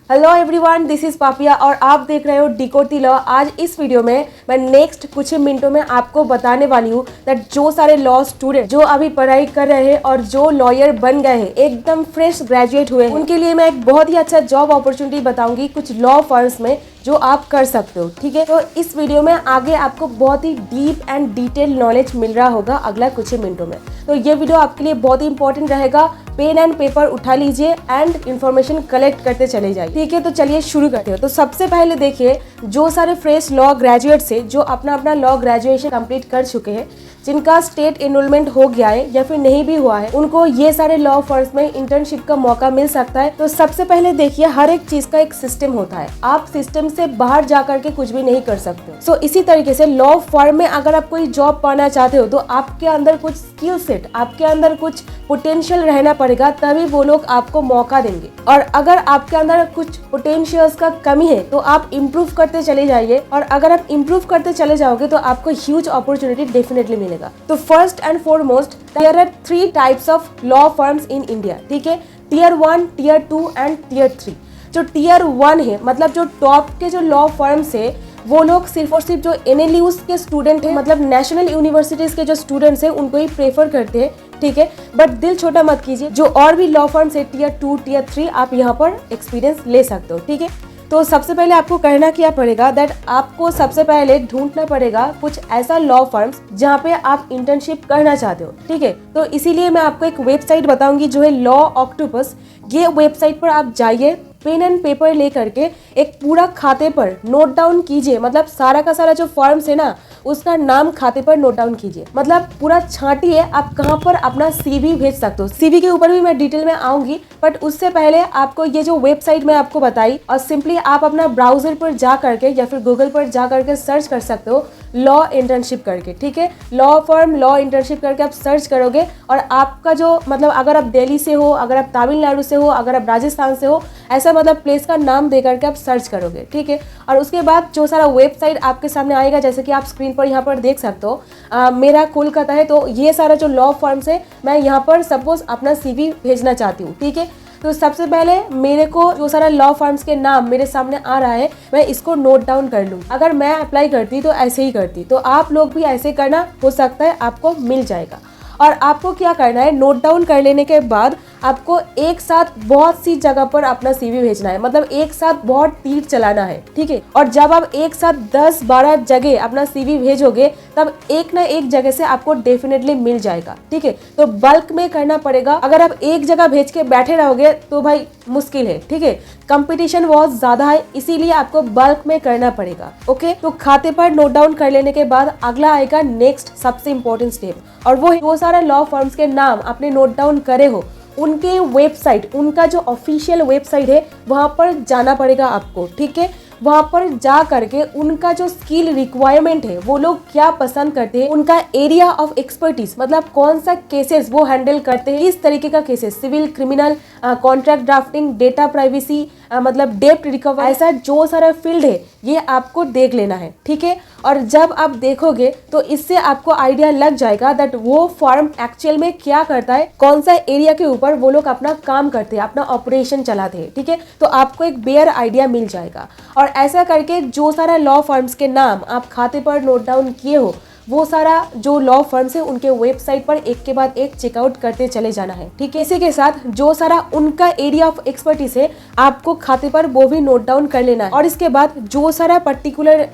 Hello everyone, this is पापिया और आप देख रहे हो डिकोड द लॉ। आज इस वीडियो में मैं नेक्स्ट कुछ ही मिनटों में आपको बताने वाली हूँ दैट जो सारे लॉ स्टूडेंट जो अभी पढ़ाई कर रहे हैं और जो लॉयर बन गए हैं, एकदम फ्रेश ग्रेजुएट हुए हैं, उनके लिए मैं एक बहुत ही अच्छा जॉब अपॉर्चुनिटी बताऊंगी कुछ लॉ फर्म्स में जो आप कर सकते हो। ठीक है, तो इस वीडियो में आगे आपको बहुत ही डीप एंड डिटेल नॉलेज मिल रहा होगा अगला कुछ ही मिनटों में। तो ये वीडियो आपके लिए बहुत ही इंपॉर्टेंट रहेगा। पेन एंड पेपर उठा लीजिए एंड इन्फॉर्मेशन कलेक्ट करते चले जाइए। ठीक है, तो चलिए शुरू करते हो। तो सबसे पहले देखिए, जो सारे फ्रेश लॉ ग्रेजुएट से जो अपना लॉ ग्रेजुएशन कंप्लीट कर चुके हैं, जिनका स्टेट एनरोलमेंट हो गया है या फिर नहीं भी हुआ है, उनको ये सारे लॉ फर्म्स में इंटर्नशिप का मौका मिल सकता है। तो सबसे पहले देखिए, हर एक चीज का एक सिस्टम होता है, आप सिस्टम से बाहर जा करके कुछ भी नहीं कर सकते। सो इसी तरीके से लॉ फर्म में अगर आप कोई जॉब पाना चाहते हो तो आपके अंदर कुछ स्किल सेट, आपके अंदर कुछ पोटेंशियल रहना पड़ेगा, तभी वो लोग आपको मौका देंगे। और अगर आपके अंदर कुछ पोटेंशियल्स का कमी है तो आप इम्प्रूव करते चले जाइए, और अगर आप इम्प्रूव करते चले जाओगे तो आपको ह्यूज अपॉर्चुनिटी डेफिनेटली मिलेगा। तो first and foremost, there are 3 types of law firms in India. ठीक है, टियर 1, टियर 2 एंड टियर 3। जो टियर 1 है, मतलब जो टॉप के जो लॉ फर्म्स है, वो लोग सिर्फ और सिर्फ जो NLUs के स्टूडेंट हैं, मतलब नेशनल यूनिवर्सिटीज के जो स्टूडेंट्स हैं, उनको ही प्रेफर करते हैं। ठीक है, बट दिल छोटा मत कीजिए, जो और भी लॉ फर्म्स है टियर 2, टियर 3, आप यहाँ पर एक्सपीरियंस ले सकते हो। ठीक है, तो सबसे पहले आपको करना क्या पड़ेगा दैट आपको सबसे पहले ढूंढना पड़ेगा कुछ ऐसा लॉ फर्म्स जहाँ पे आप इंटर्नशिप करना चाहते हो। ठीक है, तो इसीलिए मैं आपको एक वेबसाइट बताऊंगी जो है लॉ ऑक्टोपस। ये वेबसाइट पर आप जाइए, पेन एंड पेपर ले करके एक पूरा खाते पर नोट डाउन कीजिए, मतलब सारा का सारा जो फर्म्स है ना, उसका नाम खाते पर नोट डाउन कीजिए, मतलब पूरा छांटिए आप कहाँ पर अपना CV भेज सकते हो। CV के ऊपर भी मैं डिटेल में आऊंगी, बट उससे पहले आपको ये जो वेबसाइट मैं आपको बताई, और सिंपली आप अपना ब्राउजर पर जा करके या फिर गूगल पर जा करके सर्च कर सकते हो लॉ इंटर्नशिप करके। ठीक है, लॉ फर्म लॉ इंटर्नशिप करके आप सर्च करोगे, और आपका जो मतलब अगर आप दिल्ली से हो, अगर आप तमिलनाडु से हो, अगर आप राजस्थान से हो, ऐसा मतलब प्लेस का नाम दे करके आप सर्च करोगे। ठीक है, और उसके बाद जो सारा वेबसाइट आपके सामने आएगा, जैसे कि आप स्क्रीन पर यहाँ पर देख सकते हो, मेरा कोलकाता है, तो ये सारा जो लॉ फर्म्स है, मैं यहाँ पर सपोज अपना CV भेजना चाहती हूँ। ठीक है, तो सबसे पहले मेरे को जो सारा लॉ फर्म्स के नाम मेरे सामने आ रहा है, मैं इसको नोट डाउन कर लूँ। अगर मैं अप्लाई करती तो ऐसे ही करती, तो आप लोग भी ऐसे करना, हो सकता है आपको मिल जाएगा। और आपको क्या करना है, नोट डाउन कर लेने के बाद आपको एक साथ बहुत सी जगह पर अपना CV भेजना है, मतलब एक साथ बहुत तीर चलाना है। ठीक है, और जब आप एक साथ 10-12 जगह अपना CV भेजोगे, तब एक ना एक जगह से आपको डेफिनेटली मिल जाएगा। ठीक है, तो बल्क में करना पड़ेगा। अगर आप एक जगह भेज के बैठे रहोगे तो भाई मुश्किल है। ठीक है, कंपटीशन बहुत ज्यादा है, इसीलिए आपको बल्क में करना पड़ेगा। ओके, तो खाते पर नोट डाउन कर लेने के बाद अगला आएगा नेक्स्ट सबसे इंपॉर्टेंट स्टेप, और वो है वो सारा लॉ फर्म्स के नाम आपने नोट डाउन करे हो, उनके वेबसाइट, उनका जो ऑफिशियल वेबसाइट है, वहां पर जाना पड़ेगा आपको। ठीक है, वहां पर जा करके उनका जो स्किल रिक्वायरमेंट है, वो लोग क्या पसंद करते हैं, उनका एरिया ऑफ एक्सपर्टीज, मतलब कौन सा केसेस वो हैंडल करते हैं, इस तरीके का cases, civil, criminal, contract drafting, data privacy, मतलब डेप्ट रिकवरी, ऐसा जो सारा फील्ड है ये आपको देख लेना है। ठीक है, और जब आप देखोगे तो इससे आपको आइडिया लग जाएगा दैट वो फर्म एक्चुअल में क्या करता है, कौन सा एरिया के ऊपर वो लोग अपना काम करते हैं, अपना ऑपरेशन चलाते हैं। ठीक है, तो आपको एक बेयर आइडिया मिल जाएगा। और ऐसा करके जो सारा लॉ फर्म्स के नाम आप खाते पर नोट डाउन किए हो, वो सारा जो लॉ फर्म्स है उनके वेबसाइट पर एक के बाद एक चेकआउट करते चले जाना है। ठीक है, इसी के साथ जो सारा उनका एरिया ऑफ एक्सपर्टीज है, आपको खाते पर वो भी नोट डाउन कर लेना है। और इसके बाद जो सारा पर्टिकुलर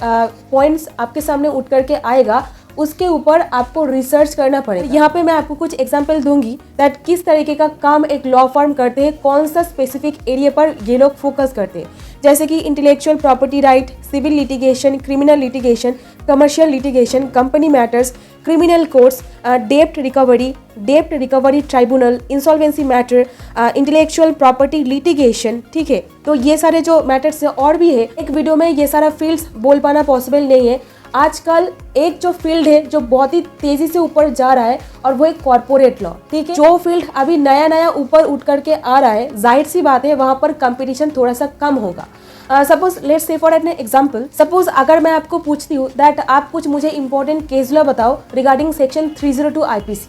पॉइंट्स आपके सामने उठ करके आएगा, उसके ऊपर आपको रिसर्च करना पड़ेगा। यहाँ पे मैं आपको कुछ एग्जांपल दूंगी दैट किस तरीके का काम एक लॉ फर्म करते हैं, कौन सा स्पेसिफिक एरिया पर ये लोग फोकस करते हैं, जैसे कि intellectual property right, civil litigation, criminal litigation, commercial litigation, company matters, criminal courts, डेप्ट recovery tribunal, insolvency matter, intellectual property litigation. ठीक है, तो ये सारे जो मैटर्स है और भी है, एक वीडियो में ये सारा फील्ड्स बोल पाना पॉसिबल नहीं है। आजकल एक जो फील्ड है जो बहुत ही तेजी से ऊपर जा रहा है, और वो है कॉर्पोरेट लॉ। ठीक है, जो फील्ड अभी नया नया ऊपर उठ करके आ रहा है, जाहिर सी बात है वहां पर कंपटीशन थोड़ा सा कम होगा। Suppose let's say for an example, suppose अगर मैं आपको पूछती हूँ दैट आप कुछ मुझे इंपॉर्टेंट केस लॉ बताओ रिगार्डिंग सेक्शन 302 IPC।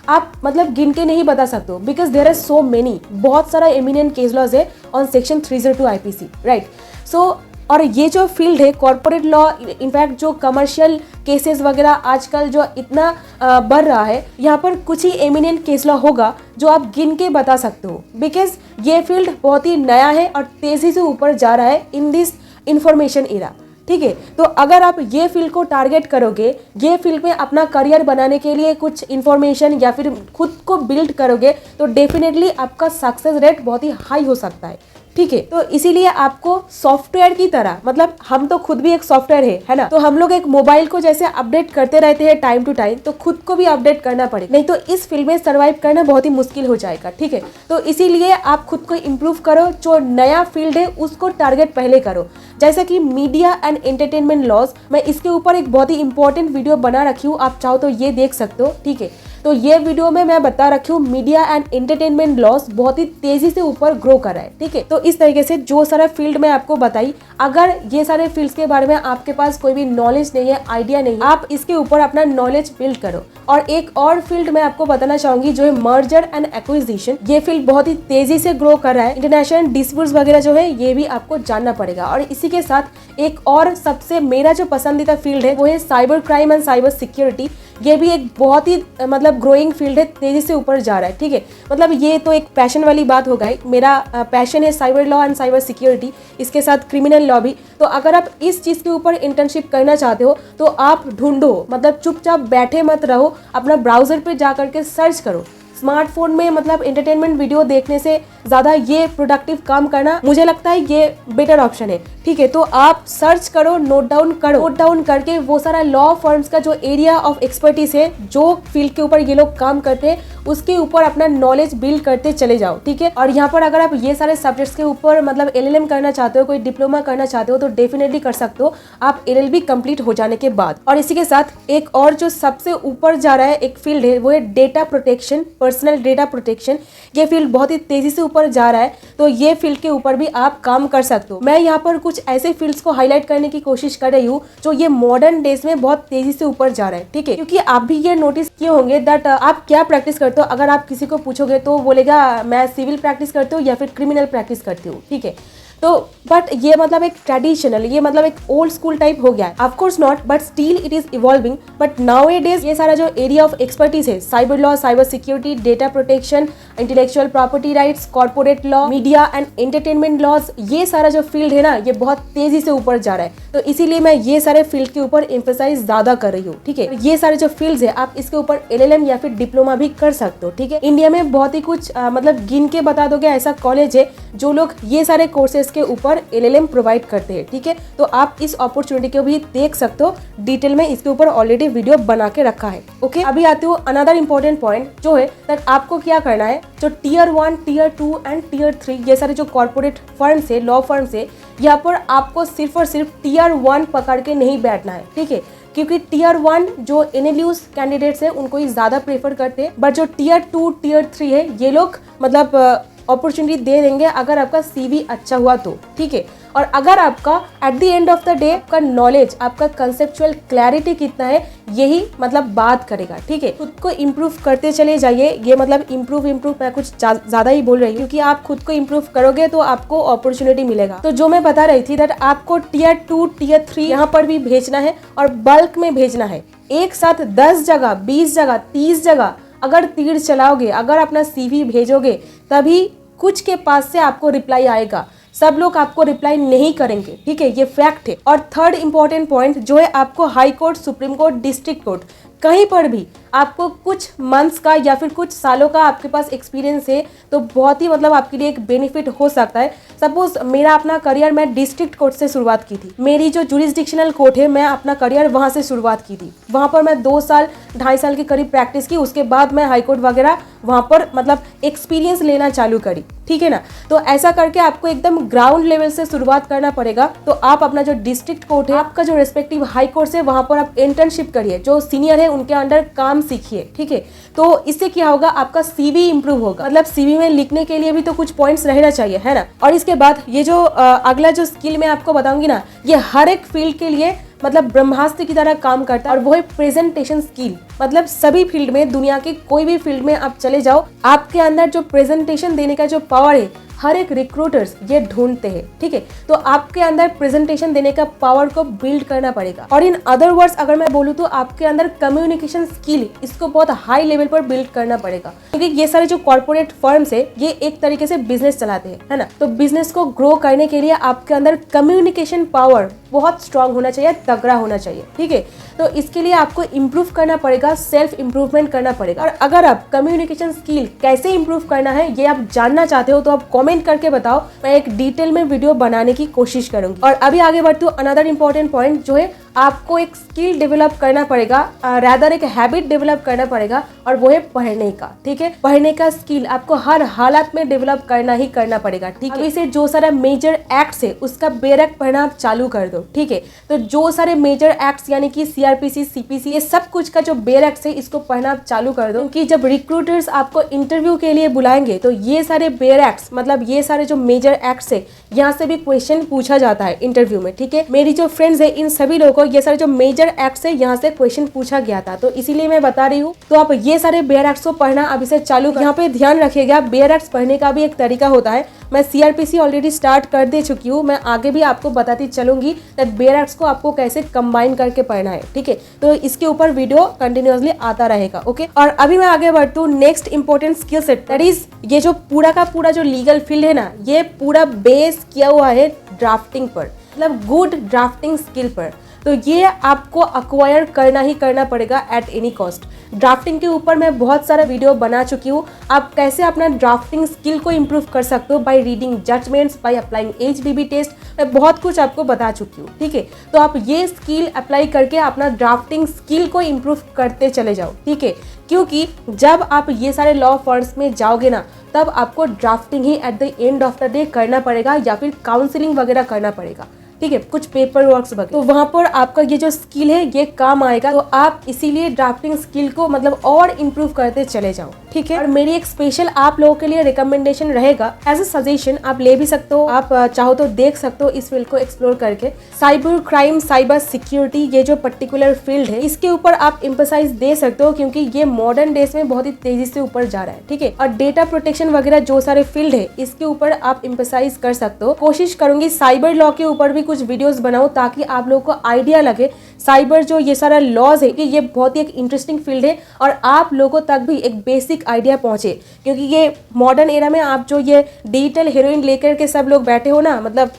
आप मतलब गिन के नहीं बता सकते हो, because there are so many, बहुत सारा एमिनेंट केस लॉज है on section 302 IPC, right. So और ये जो फील्ड है कॉर्पोरेट लॉ, इनफैक्ट जो कमर्शियल केसेस वगैरह आजकल जो इतना बढ़ रहा है, यहाँ पर कुछ ही एमिनेंट केस लॉ होगा जो आप गिन के बता सकते हो, बिकॉज ये फील्ड बहुत ही नया है और तेजी से ऊपर जा रहा है इन दिस इंफॉर्मेशन एरा, ठीक है। तो अगर आप ये फील्ड को टारगेट करोगे, ये फील्ड में अपना करियर बनाने के लिए कुछ इन्फॉर्मेशन या फिर खुद को बिल्ड करोगे, तो डेफिनेटली आपका सक्सेस रेट बहुत ही हाई हो सकता है, ठीक है। तो इसीलिए आपको सॉफ्टवेयर की तरह, मतलब हम तो खुद भी एक सॉफ्टवेयर है ना, तो हम लोग एक मोबाइल को जैसे अपडेट करते रहते हैं टाइम टू टाइम, तो खुद को भी अपडेट करना पड़ेगा, नहीं तो इस फील्ड में सर्वाइव करना बहुत ही मुश्किल हो जाएगा, ठीक है। तो इसीलिए आप खुद को इम्प्रूव करो, जो नया फील्ड है उसको टारगेट पहले करो। जैसा कि मीडिया एंड एंटरटेनमेंट लॉज, मैं इसके ऊपर एक बहुत ही इंपॉर्टेंट वीडियो बना रखी हूँ, आप चाहो तो ये देख सकते हो, ठीक है। तो ये वीडियो में मैं बता रखी हूँ मीडिया एंड एंटरटेनमेंट लॉस बहुत ही तेजी से ऊपर ग्रो कर रहा है, ठीक है। तो इस तरीके से जो सारा फील्ड मैं आपको बताई, अगर ये सारे फील्ड्स के बारे में आपके पास कोई भी नॉलेज नहीं है, आइडिया नहीं है, आप इसके ऊपर अपना नॉलेज बिल्ड करो। और एक और फील्ड मैं आपको बताना चाहूंगी जो है मर्जर एंड एक्विजिशन। ये फील्ड बहुत ही तेजी से ग्रो कर रहा है, इंटरनेशनल डिस्प्यूट्स वगैरह जो है ये भी आपको जानना पड़ेगा। और इसी के साथ एक और सबसे मेरा जो पसंदीदा फील्ड है वो है cyber crime and cyber security. ये भी एक बहुत ही मतलब ग्रोइंग फील्ड है, तेजी से ऊपर जा रहा है, ठीक है। मतलब ये तो एक पैशन वाली बात हो गई, मेरा पैशन है cyber law and cyber security, इसके साथ क्रिमिनल लॉ भी। तो अगर आप इस चीज़ के ऊपर इंटर्नशिप करना चाहते हो तो आप ढूंढो, मतलब चुपचाप बैठे मत रहो, अपना ब्राउजर पे जा करके सर्च करो। स्मार्टफोन में मतलब एंटरटेनमेंट वीडियो देखने से ज़्यादा ये प्रोडक्टिव काम करना मुझे लगता है ये बेटर ऑप्शन है, ठीक है। तो आप सर्च करो, नोट डाउन करो, नोट डाउन करके वो सारा लॉ फर्म्स का जो एरिया ऑफ एक्सपर्टीज है, जो फील्ड के ऊपर ये लोग काम करते हैं, उसके ऊपर अपना नॉलेज बिल्ड करते चले जाओ, ठीक है। और यहाँ पर अगर आप ये सारे सब्जेक्ट्स के ऊपर मतलब LLM करना चाहते हो, कोई डिप्लोमा करना चाहते हो, तो डेफिनेटली कर सकते हो आप LLB कंप्लीट हो जाने के बाद। और इसी के साथ एक और जो सबसे ऊपर जा रहा है एक फील्ड है वो है data protection, personal data protection. ये फील्ड बहुत ही तेजी से ऊपर जा रहा है, तो ये फील्ड के ऊपर भी आप काम कर सकते हो। मैं यहाँ पर कुछ ऐसे फील्ड्स को हाईलाइट करने की कोशिश कर रही हूँ जो ये मॉडर्न डेज में बहुत तेजी से ऊपर जा रहा है, ठीक है। क्योंकि आप भी ये नोटिस किए होंगे दैट आप क्या प्रैक्टिस करते हो, अगर आप किसी को पूछोगे तो बोलेगा मैं सिविल प्रैक्टिस करती हूँ या फिर क्रिमिनल प्रैक्टिस करती हूँ, ठीक है। तो बट ये मतलब एक ट्रेडिशनल, ये मतलब एक ओल्ड स्कूल टाइप हो गया है। Of course not, but still it is evolving. But nowadays ये सारा जो एरिया ऑफ एक्सपर्टीज है, cyber law, cyber security, data protection, intellectual property rights, corporate law, media and entertainment laws, ये सारा जो फील्ड है ना, ये बहुत तेजी से ऊपर जा रहा है। तो इसीलिए मैं ये सारे फील्ड के ऊपर एम्फेसाइज ज्यादा कर रही हूँ, ठीक है। ये सारे जो फील्ड है आप इसके ऊपर LLM या फिर डिप्लोमा भी कर सकते हो, ठीक है। इंडिया में बहुत ही कुछ मतलब गिन के बता दोगे ऐसा कॉलेज है जो लोग ये सारे कोर्सेज के ऊपर LLM प्रोवाइड करते हैं, ठीक है। तो आप इस अपॉर्चुनिटी को भी देख सकते हो, डिटेल में इसके ऊपर ऑलरेडी वीडियो बना के रखा है, ओके। अभी आते हो अनदर इंपॉर्टेंट पॉइंट जो है दैट आपको क्या करना है, जो Tier 1, Tier 2 एंड Tier 3 ये सारे जो कॉर्पोरेट फर्म से, लॉ फर्म से, यहाँ पर आपको सिर्फ और सिर्फ Tier 1 पकड़ के नहीं बैठना है, ठीक है। क्योंकि Tier 1 जो NLUs कैंडिडेट्स हैं उनको ही ज्यादा प्रेफर करते हैं, बट जो Tier 2, Tier 3 है ये लोग मतलब अपॉर्चुनिटी दे देंगे अगर आपका CV अच्छा हुआ तो, ठीक है। और अगर आपका at the end of the day आपका नॉलेज, आपका कंसेप्चुअल क्लैरिटी कितना है, यही मतलब बात करेगा, ठीक है। खुद को इम्प्रूव करते चले जाइए। ये मतलब इम्प्रूव मैं कुछ ज्यादा ही बोल रही हूँ, क्योंकि आप खुद को इम्प्रूव करोगे तो आपको अपॉर्चुनिटी मिलेगा। तो जो मैं बता रही थी दैट आपको Tier 2, Tier 3 यहाँ पर भी भेजना है और बल्क में भेजना है। एक साथ 10 जगह, 20 जगह, 30 जगह अगर तीर चलाओगे, अगर अपना CV भेजोगे, तभी कुछ के पास से आपको रिप्लाई आएगा। सब लोग आपको रिप्लाई नहीं करेंगे, ठीक है, ये फैक्ट है। और थर्ड इंपॉर्टेंट पॉइंट जो है, आपको high court, supreme court, district court, कहीं पर भी आपको कुछ मंथ्स का या फिर कुछ सालों का आपके पास एक्सपीरियंस है तो बहुत ही मतलब आपके लिए एक बेनिफिट हो सकता है। सपोज मेरा अपना करियर मैं डिस्ट्रिक्ट कोर्ट से शुरुआत की थी, मेरी जो जुरिस्डिक्शनल कोर्ट है मैं अपना करियर वहां से शुरुआत की थी। वहां पर मैं 2 साल 2.5 साल के करीब प्रैक्टिस की, उसके बाद मैं हाई कोर्ट वगैरह वहां पर मतलब एक्सपीरियंस लेना चालू करी, ठीक है ना। तो ऐसा करके आपको एकदम ग्राउंड लेवल से शुरुआत करना पड़ेगा। तो आप अपना जो डिस्ट्रिक्ट कोर्ट है, आपका जो रेस्पेक्टिव हाई कोर्ट है, वहां पर आप इंटर्नशिप करिए, जो सीनियर है उनके अंडर काम सीखिए, ठीक है। तो इससे क्या होगा, आपका CV इंप्रूव होगा। मतलब CV में लिखने के लिए भी तो कुछ पॉइंट्स रहना चाहिए, है ना। और इसके बाद ये जो अगला जो स्किल मैं आपको बताऊंगी ना, ये हर एक फील्ड के लिए मतलब ब्रह्मास्त्र की तरह काम करता है, और वो है प्रेजेंटेशन स्किल। मतलब सभी फील्ड में, दुनिया के कोई भी फील्ड में आप चले जाओ, आपके अंदर जो प्रेजेंटेशन देने का जो पावर है हर एक रिक्रूटर्स ये ढूंढते हैं, ठीक है। तो आपके अंदर प्रेजेंटेशन देने का पावर को बिल्ड करना पड़ेगा। और इन अदर वर्ड्स अगर मैं बोलूँ तो आपके अंदर कम्युनिकेशन स्किल इसको बहुत हाई लेवल पर बिल्ड करना पड़ेगा, क्योंकि ये सारे जो कॉर्पोरेट फर्म्स है ये एक तरीके से बिजनेस चलाते हैं, है ना। तो बिजनेस को ग्रो करने के लिए आपके अंदर कम्युनिकेशन पावर बहुत स्ट्रांग होना चाहिए, तगड़ा होना चाहिए, ठीक है। तो इसके लिए आपको इम्प्रूव करना पड़ेगा, सेल्फ इम्प्रूवमेंट करना पड़ेगा। और अगर आप कम्युनिकेशन स्किल कैसे इम्प्रूव करना है ये आप जानना चाहते हो तो आप कमेंट करके बताओ, मैं एक डिटेल में वीडियो बनाने की कोशिश करूंगी। और अभी आगे बढ़ती हूँ, अनदर इंपॉर्टेंट पॉइंट जो है आपको एक स्किल डेवलप करना पड़ेगा, रादर एक हैबिट डेवलप करना पड़ेगा, और वो है पढ़ने का, ठीक है। पढ़ने का स्किल आपको हर हालत में डेवलप करना ही करना पड़ेगा, ठीक है। अभी से जो सारा मेजर एक्ट्स है उसका बेरक पढ़ना आप चालू कर दो, ठीक है। तो जो सारे मेजर एक्ट्स यानी कि सीआरपीसी, सीपीसी, ये सब कुछ का जो बेरक्स है इसको पढ़ना आप चालू कर दो, क्योंकि जब रिक्रूटर्स आपको इंटरव्यू के लिए बुलाएंगे तो ये सारे बेरक्स मतलब ये सारे जो मेजर एक्ट्स है यहाँ से भी क्वेश्चन पूछा जाता है इंटरव्यू में, ठीक है। मेरी जो फ्रेंड्स है इन सभी लोगों को ये सारे जो मेजर एक्ट्स है यहाँ से क्वेश्चन पूछा गया था, तो इसीलिए मैं बता रही हूँ। तो आप ये सारे बेयर एक्ट्स को पढ़ना अभी से चालू कर। यहाँ पे ध्यान रखिएगा, बेयर एक्ट्स पढ़ने का भी एक तरीका होता है। मैं सीआरपीसी ऑलरेडी स्टार्ट कर दे चुकी हूँ, मैं आगे भी आपको बताती चलूंगी दैट बेयर एक्ट्स को आपको कैसे कंबाइन करके पढ़ना है, ठीक है। तो इसके ऊपर वीडियो कंटिन्यूअसली आता रहेगा, ओके। और अभी मैं आगे बढ़ती हूँ next important skill set, that is ये जो पूरा का पूरा जो लीगल फील्ड है ना, ये पूरा बेस किया हुआ है ड्राफ्टिंग पर, मतलब गुड ड्राफ्टिंग स्किल पर। तो ये आपको अक्वायर करना ही करना पड़ेगा एट एनी कॉस्ट। ड्राफ्टिंग के ऊपर मैं बहुत सारा वीडियो बना चुकी हूँ, आप कैसे अपना ड्राफ्टिंग स्किल को इम्प्रूव कर सकते हो by reading judgments, by applying HBB test, मैं बहुत कुछ आपको बता चुकी हूँ, ठीक है। तो आप ये स्किल अप्लाई करके अपना ड्राफ्टिंग स्किल को इम्प्रूव करते चले जाओ, ठीक है। क्योंकि जब आप ये सारे लॉ फर्म्स में जाओगे ना, तब आपको drafting he at the end of the day करना पड़ेगा, या फिर काउंसलिंग वगैरह करना पड़ेगा, ठीक है, कुछ पेपर वर्क्स वगैरह। तो वहां पर आपका ये जो स्किल है ये काम आएगा। तो आप इसीलिए ड्राफ्टिंग स्किल को मतलब और इम्प्रूव करते चले जाओ, ठीक है। और मेरी एक स्पेशल आप लोगों के लिए रिकमेंडेशन रहेगा, एज अ सजेशन आप ले भी सकते हो, आप चाहो तो देख सकते हो इस फील्ड को एक्सप्लोर करके। साइबर क्राइम, साइबर सिक्योरिटी, ये जो पर्टिकुलर फील्ड है इसके ऊपर आप एम्फसाइज दे सकते हो, क्योंकि ये मॉडर्न डेज में बहुत ही तेजी से ऊपर जा रहा है, ठीक है। और डेटा प्रोटेक्शन वगैरह जो सारे फील्ड है इसके ऊपर आप एम्फसाइज कर सकते हो। कोशिश करूंगी साइबर लॉ के ऊपर भी कुछ वीडियोस बनाऊं, ताकि आप लोगों को आइडिया लगे साइबर जो ये सारा लॉज है कि ये बहुत ही एक इंटरेस्टिंग फील्ड है, और आप लोगों तक भी एक बेसिक आइडिया पहुंचे। क्योंकि ये मॉडर्न एरा में आप जो ये डिजिटल हीरोइन लेकर के सब लोग बैठे हो ना, मतलब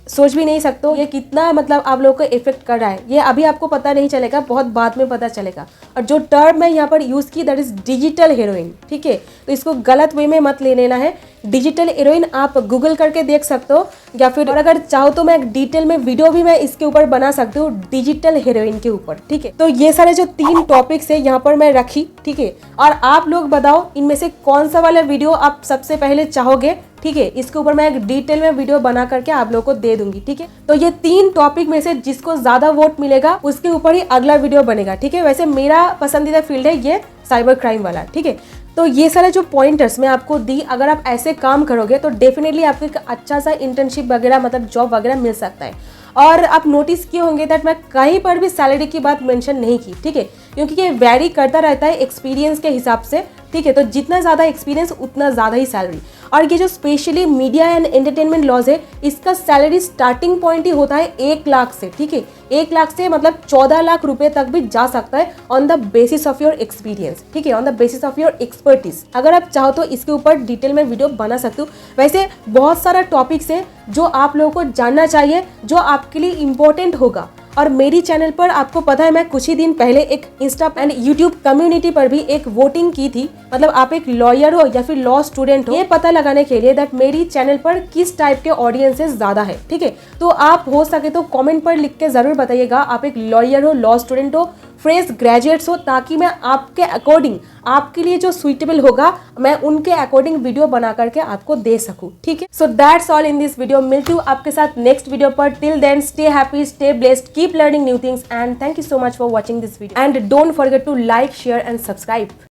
सोच भी नहीं सकते हो ये कितना मतलब आप लोगों को इफेक्ट कर रहा है। ये अभी आपको पता नहीं चलेगा, बहुत बाद में पता चलेगा। और जो टर्म मैं यहाँ पर यूज़ की दैट इज डिजिटल हीरोइन, ठीक है। तो इसको गलत वे में मत ले लेना है। डिजिटल हीरोइन आप गूगल करके देख सकते हो, या फिर और अगर चाहो तो मैं डिटेल में वीडियो भी मैं इसके ऊपर बना सकती हूँ डिजिटल हीरोइन के ऊपर, ठीक है। तो ये सारे जो 3 टॉपिक्स है यहाँ पर मैं रखी, ठीक है। और आप लोग बताओ इनमें से कौन सा वाला वीडियो आप सबसे पहले चाहोगे, ठीक है। इसके ऊपर मैं एक डिटेल में वीडियो बना करके आप लोगों को दे दूंगी, ठीक है। तो ये 3 टॉपिक में से जिसको ज्यादा वोट मिलेगा उसके ऊपर ही अगला वीडियो बनेगा, ठीक है। वैसे मेरा पसंदीदा फील्ड है ये साइबर क्राइम वाला, ठीक है। तो ये सारे जो पॉइंटर्स मैं आपको दी, अगर आप ऐसे काम करोगे तो डेफिनेटली आपको एक अच्छा सा इंटर्नशिप वगैरह मतलब जॉब वगैरह मिल सकता है। और आप नोटिस किए होंगे दैट मैं कहीं पर भी सैलरी की बात मेंशन नहीं की, ठीक है, क्योंकि ये वैरी करता रहता है एक्सपीरियंस के हिसाब से, ठीक है। तो जितना ज़्यादा एक्सपीरियंस उतना ज़्यादा ही सैलरी। और ये जो specially media and entertainment laws है इसका सैलरी स्टार्टिंग पॉइंट ही होता है 1 लाख से, ठीक है। 1 लाख से मतलब 14 लाख रुपए तक भी जा सकता है on the basis of your experience, ठीक है, on the basis of your expertise. अगर आप चाहो तो इसके ऊपर डिटेल में वीडियो बना सकते हो। वैसे बहुत सारा टॉपिक्स है जो आप लोगों को जानना चाहिए, जो आपके लिए इम्पोर्टेंट होगा। और मेरी चैनल पर आपको पता है मैं कुछ ही दिन पहले एक इंस्टा एंड यूट्यूब कम्युनिटी पर भी एक वोटिंग की थी, मतलब आप एक लॉयर हो या फिर लॉ स्टूडेंट हो, ये पता लगाने के लिए दैट मेरी चैनल पर किस टाइप के ऑडियंसेस ज्यादा है, ठीक है। तो आप हो सके तो कमेंट पर लिख के जरूर बताइएगा आप एक लॉयर हो, लॉ स्टूडेंट हो, फ्रेश ग्रेजुएट्स हो, ताकि मैं आपके अकॉर्डिंग आपके लिए जो सुइटेबल होगा मैं उनके अकॉर्डिंग वीडियो बना करके आपको दे सकूं, ठीक है। So that's all in this video. मिलती हूँ आपके साथ नेक्स्ट वीडियो पर। Till then stay happy, stay blessed, keep learning new things and thank you so much for watching this video and don't forget to like, share and subscribe.